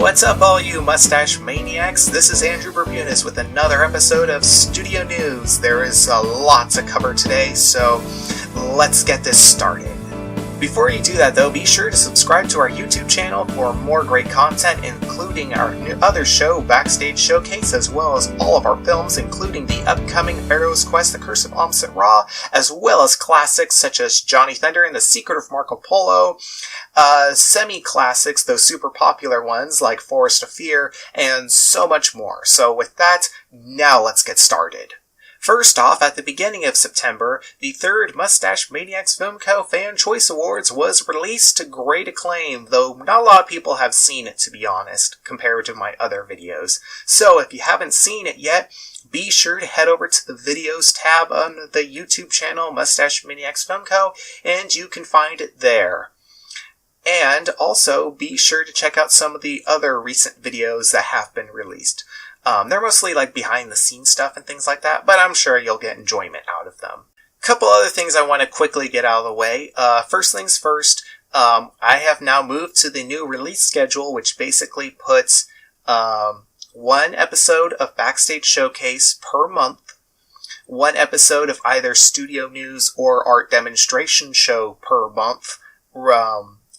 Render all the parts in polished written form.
What's up, all you mustache maniacs? This is Andrew Bermudez with another episode of Studio News. There is a lot to cover today, so let's get this started. Before you do that, though, be sure to subscribe to our YouTube channel for more great content, including our other show, Backstage Showcase, as well as all of our films, including the upcoming Pharaoh's Quest, The Curse of Amset-Ra, as well as classics such as Johnny Thunder and The Secret of Marco Polo, semi-classics, those super popular ones like Forest of Fear, and so much more. So with that, now let's get started. First off, at the beginning of September, the third Mustache Maniacs Film Co. Fan Choice Awards was released to great acclaim, though not a lot of people have seen it, to be honest, compared to my other videos. So if you haven't seen it yet, be sure to head over to the Videos tab on the YouTube channel, Mustache Maniacs Film Co., and you can find it there. And also, be sure to check out some of the other recent videos that have been released. They're mostly like behind the scenes stuff and things like that, but I'm sure you'll get enjoyment out of them. Couple other things I want to quickly get out of the way. First things first, I have now moved to the new release schedule, which basically puts one episode of Backstage Showcase per month, one episode of either Studio News or Art Demonstration Show per month,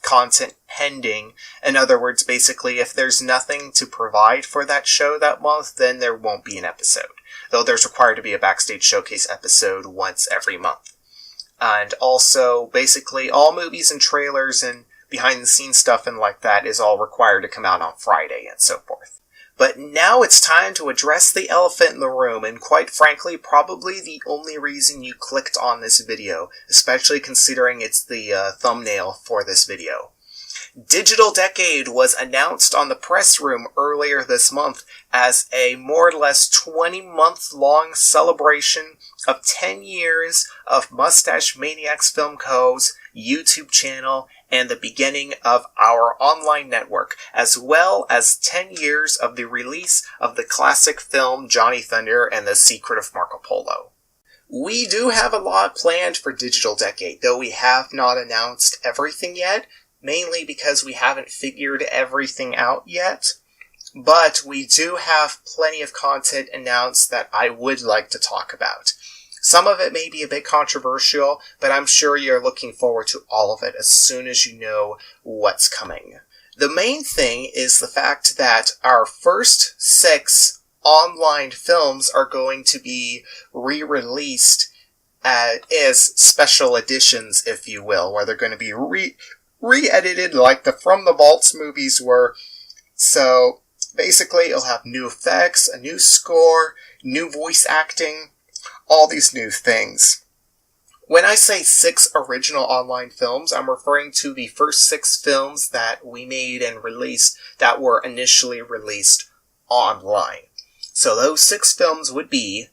content pending. In other words, basically, if there's nothing to provide for that show that month, then there won't be an episode. Though there's required to be a Backstage Showcase episode once every month. And also, basically, all movies and trailers and behind-the-scenes stuff and like that is all required to come out on Friday and so forth. But now it's time to address the elephant in the room, and quite frankly, probably the only reason you clicked on this video, especially considering it's the thumbnail for this video. Digital Decade was announced on the press room earlier this month as a more or less 20-month-long celebration of 10 years of Mustache Maniacs Film Co.'s YouTube channel and the beginning of our online network, as well as 10 years of the release of the classic film Johnny Thunder and The Secret of Marco Polo. We do have a lot planned for Digital Decade, though we have not announced everything yet, mainly because we haven't figured everything out yet. But we do have plenty of content announced that I would like to talk about. Some of it may be a bit controversial, but I'm sure you're looking forward to all of it as soon as you know what's coming. The main thing is the fact that our first 6 online films are going to be re-released as special editions, if you will, where they're going to be re-edited like the From the Vaults movies were. So basically, it'll have new effects, a new score, new voice acting, all these new things. When I say 6 original online films, I'm referring to the first 6 films that we made and released that were initially released online. So those 6 films would be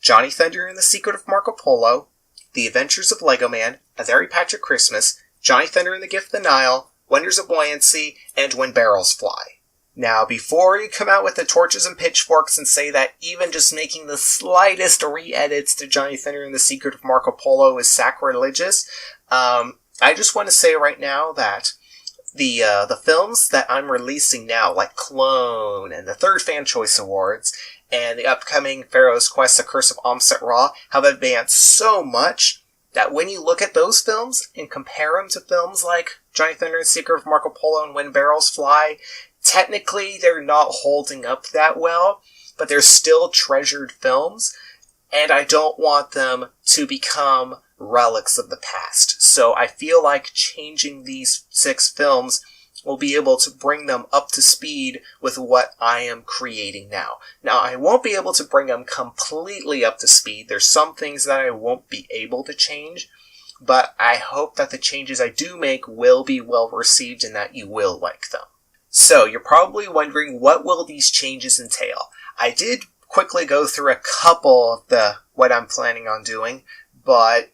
Johnny Thunder and the Secret of Marco Polo, The Adventures of Lego Man, A Very Patrick Christmas, Johnny Thunder and the Gift of the Nile, Wonders of Buoyancy, and When Barrels Fly. Now, before you come out with the torches and pitchforks and say that even just making the slightest re-edits to Johnny Thunder and the Secret of Marco Polo is sacrilegious, I just want to say right now that the films that I'm releasing now, like Clone and the third Fan Choice Awards, and the upcoming Pharaoh's Quest, The Curse of Amset-Ra, have advanced so much that when you look at those films and compare them to films like Johnny Thunder and the Secret of Marco Polo and When Barrels Fly, technically, they're not holding up that well, but they're still treasured films, and I don't want them to become relics of the past. So I feel like changing these 6 films will be able to bring them up to speed with what I am creating now. Now, I won't be able to bring them completely up to speed. There's some things that I won't be able to change, but I hope that the changes I do make will be well received and that you will like them. So, you're probably wondering, what will these changes entail? I did quickly go through a couple of what I'm planning on doing, but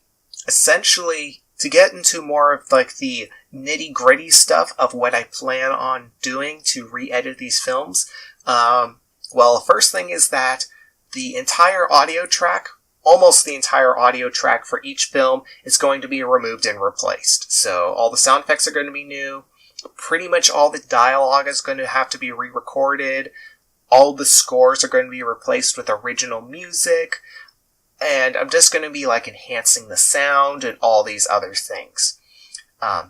essentially, to get into more of like the nitty-gritty stuff of what I plan on doing to re-edit these films, well, the first thing is that the entire audio track, almost the entire audio track for each film, is going to be removed and replaced. So, all the sound effects are going to be new. Pretty much all the dialogue is going to have to be re-recorded. All the scores are going to be replaced with original music. And I'm just going to be like enhancing the sound and all these other things.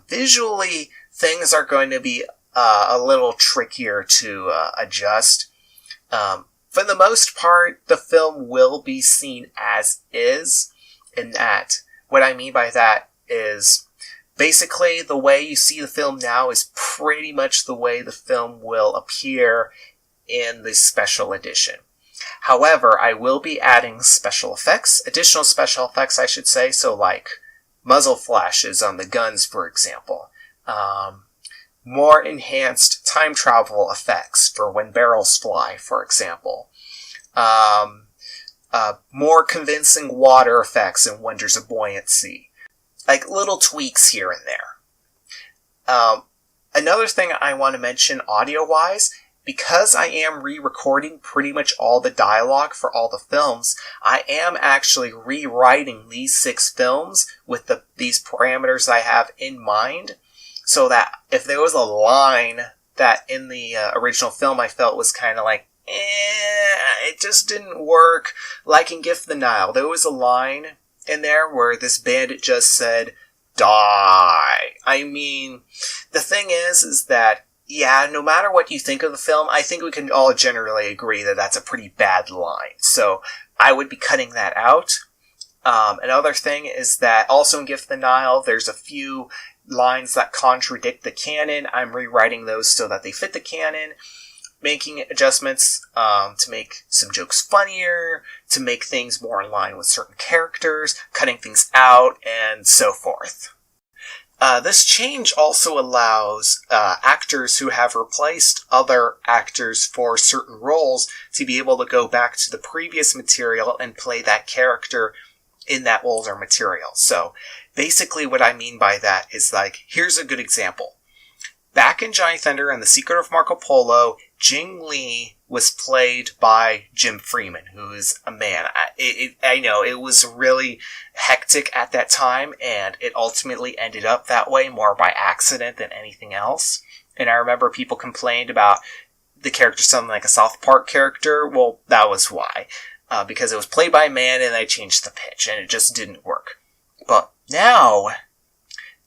Visually, things are going to be a little trickier to adjust. For the most part, the film will be seen as is. In that, what I mean by that is basically the way you see the film now is pretty much the way the film will appear in the special edition. However, I will be adding special effects, additional special effects, I should say, so like muzzle flashes on the guns, for example. More enhanced time travel effects for when barrels fly, for example. More convincing water effects in Wonders of Buoyancy. Like little tweaks here and there. Another thing I want to mention audio-wise, because I am re-recording pretty much all the dialogue for all the films, I am actually rewriting these 6 films with these parameters I have in mind, so that if there was a line that in the original film I felt was kind of like, it just didn't work, like in Gift the Nile, there was a line in there where this bandit just said, die. I mean, the thing is that yeah, no matter what you think of the film, I think we can all generally agree that that's a pretty bad line. So I would be cutting that out. Another thing is that also in Gift the Nile, there's a few lines that contradict the canon. I'm rewriting those so that they fit the canon, making adjustments to make some jokes funnier, to make things more in line with certain characters, cutting things out, and so forth. This change also allows actors who have replaced other actors for certain roles to be able to go back to the previous material and play that character in that older material. So basically what I mean by that is like, here's a good example. Back in Johnny Thunder and the Secret of Marco Polo, Jing Li was played by Jim Freeman, who is a man. I know, it was really hectic at that time, and it ultimately ended up that way more by accident than anything else. And I remember people complained about the character sounding like a South Park character. Well, that was why. Because it was played by a man and I changed the pitch, and it just didn't work. But now,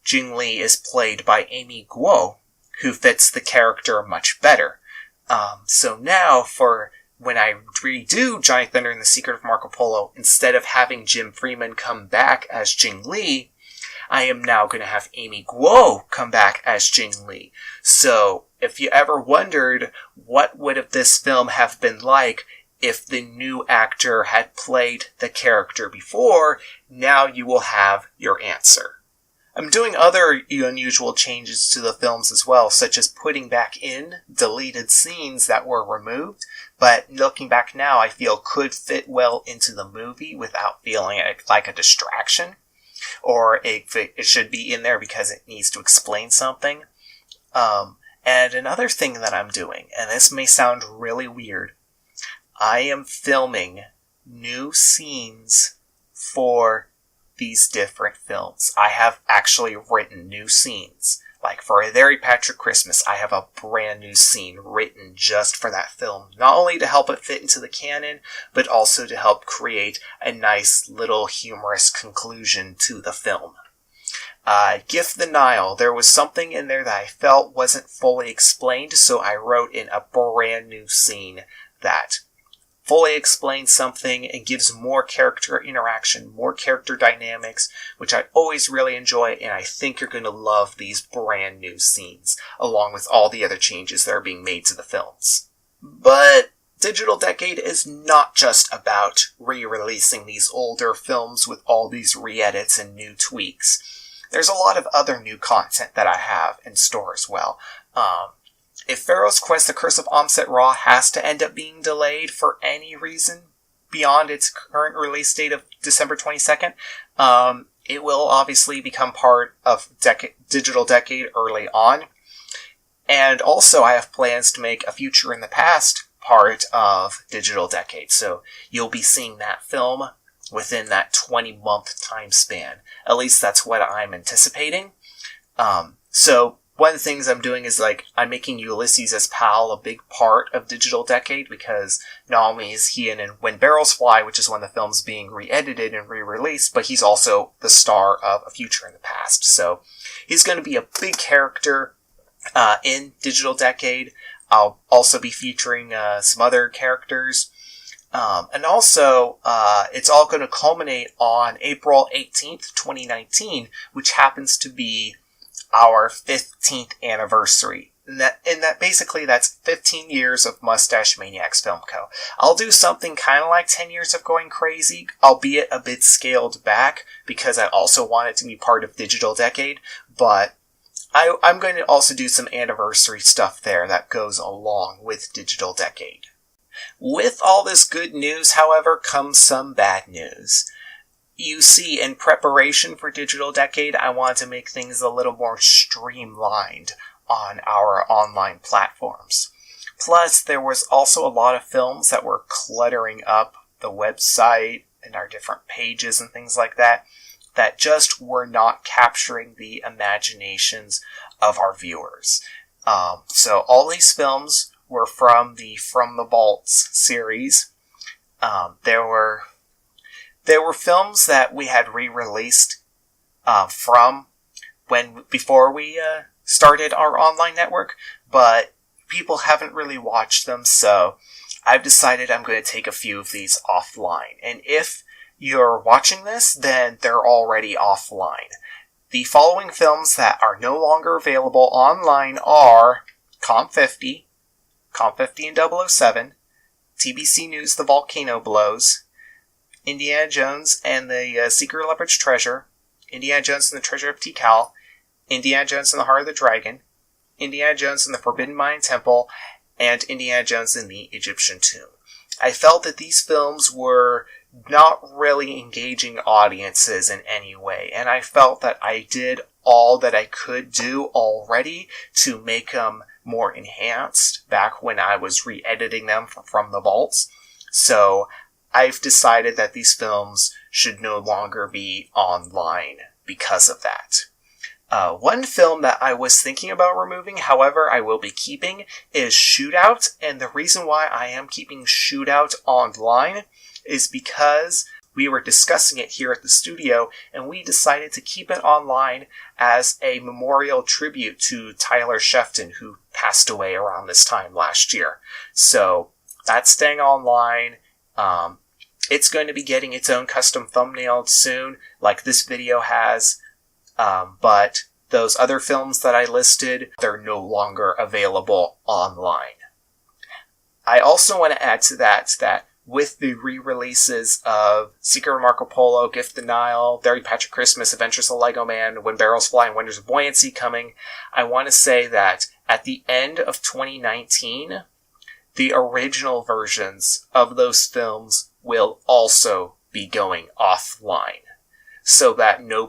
Jing Li is played by Amy Guo, who fits the character much better. So now, for when I redo Johnny Thunder and the Secret of Marco Polo, instead of having Jim Freeman come back as Jing Li, I am now going to have Amy Guo come back as Jing Li. So, if you ever wondered what would this film have been like if the new actor had played the character before, now you will have your answer. I'm doing other unusual changes to the films as well, such as putting back in deleted scenes that were removed, but looking back now, I feel could fit well into the movie without feeling like a distraction, or it should be in there because it needs to explain something. And another thing that I'm doing, and this may sound really weird, I am filming new scenes for these different films. I have actually written new scenes. Like for A Very Patrick Christmas, I have a brand new scene written just for that film. Not only to help it fit into the canon, but also to help create a nice little humorous conclusion to the film. Gift the Nile, there was something in there that I felt wasn't fully explained, so I wrote in a brand new scene that fully explains something and gives more character interaction, more character dynamics, which I always really enjoy, and I think you're going to love these brand new scenes, along with all the other changes that are being made to the films. But Digital Decade is not just about re-releasing these older films with all these re-edits and new tweaks. There's a lot of other new content that I have in store as well. If Pharaoh's Quest: The Curse of Amset Ra has to end up being delayed for any reason beyond its current release date of December 22nd, it will obviously become part of Digital Decade early on. And also I have plans to make A Future in the Past part of Digital Decade, so you'll be seeing that film within that 20-month time span. At least that's what I'm anticipating. So one of the things I'm doing is, like, I'm making Ulysses S. Powell a big part of Digital Decade, because not only is he in When Barrels Fly, which is one of the films being re-edited and re-released, but he's also the star of A Future in the Past. So he's going to be a big character in Digital Decade. I'll also be featuring some other characters. And also, it's all going to culminate on April 18th, 2019, which happens to be our 15th anniversary. And that basically, that's 15 years of Mustache Maniacs Film Co. I'll do something kind of like 10 years of Going Crazy, albeit a bit scaled back, because I also want it to be part of Digital Decade, but I'm going to also do some anniversary stuff there that goes along with Digital Decade. With all this good news, however, comes some bad news. You see, in preparation for Digital Decade, I wanted to make things a little more streamlined on our online platforms. Plus, there was also a lot of films that were cluttering up the website and our different pages and things like that, that just were not capturing the imaginations of our viewers. So all these films were from the Vaults series. There were films that we had re-released from before we started our online network, but people haven't really watched them, so I've decided I'm going to take a few of these offline. And if you're watching this, then they're already offline. The following films that are no longer available online are Comp 50 and 007, TBC News The Volcano Blows, Indiana Jones and the Secret Leopard's Treasure, Indiana Jones and the Treasure of Tikal, Indiana Jones and the Heart of the Dragon, Indiana Jones and the Forbidden Mine Temple, and Indiana Jones and the Egyptian Tomb. I felt that these films were not really engaging audiences in any way, and I felt that I did all that I could do already to make them more enhanced back when I was re-editing them from the vaults. So I've decided that these films should no longer be online because of that. One film that I was thinking about removing, however, I will be keeping, is Shootout, and the reason why I am keeping Shootout online is because we were discussing it here at the studio, and we decided to keep it online as a memorial tribute to Tyler Shefton, who passed away around this time last year. So that's staying online. It's going to be getting its own custom thumbnail soon, like this video has, but those other films that I listed, they're no longer available online. I also want to add to that with the re-releases of Secret of Marco Polo, Gift of the Nile, Very Patrick Christmas, Adventures of Lego Man, When Barrels Fly, and Wonders of Buoyancy coming, I want to say that at the end of 2019, the original versions of those films will also be going offline, so that new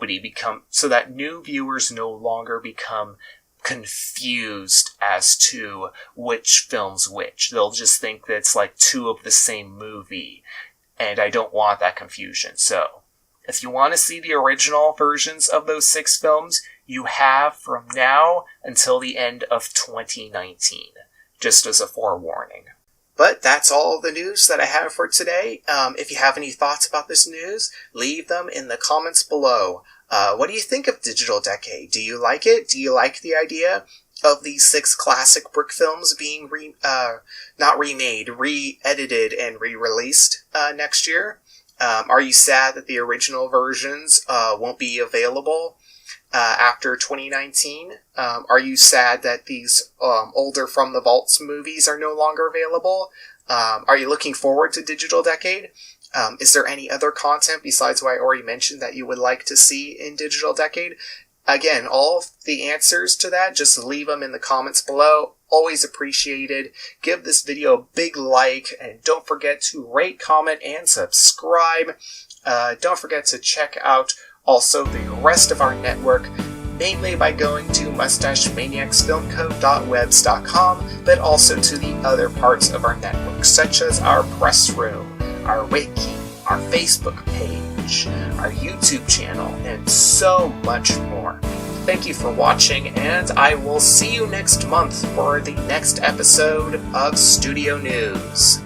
viewers no longer become confused as to which film's which. They'll just think that it's like two of the same movie, and I don't want that confusion. So, if you want to see the original versions of those 6 films, you have from now until the end of 2019, just as a forewarning. But that's all the news that I have for today. If you have any thoughts about this news, leave them in the comments below. What do you think of Digital Decade? Do you like it? Do you like the idea of these 6 classic brick films being not remade, re-edited and re-released next year? Are you sad that the original versions won't be available after 2019? Are you sad that these older From the Vaults movies are no longer available? Are you looking forward to Digital Decade? Is there any other content besides what I already mentioned that you would like to see in Digital Decade? Again, all of the answers to that, just leave them in the comments below. Always appreciated. Give this video a big like, and don't forget to rate, comment, and subscribe. Don't forget to check out also the rest of our network, mainly by going to mustachemaniacsfilmco.webs.com, but also to the other parts of our network, such as our press room, our wiki, our Facebook page, our YouTube channel, and so much more. Thank you for watching, and I will see you next month for the next episode of Studio News.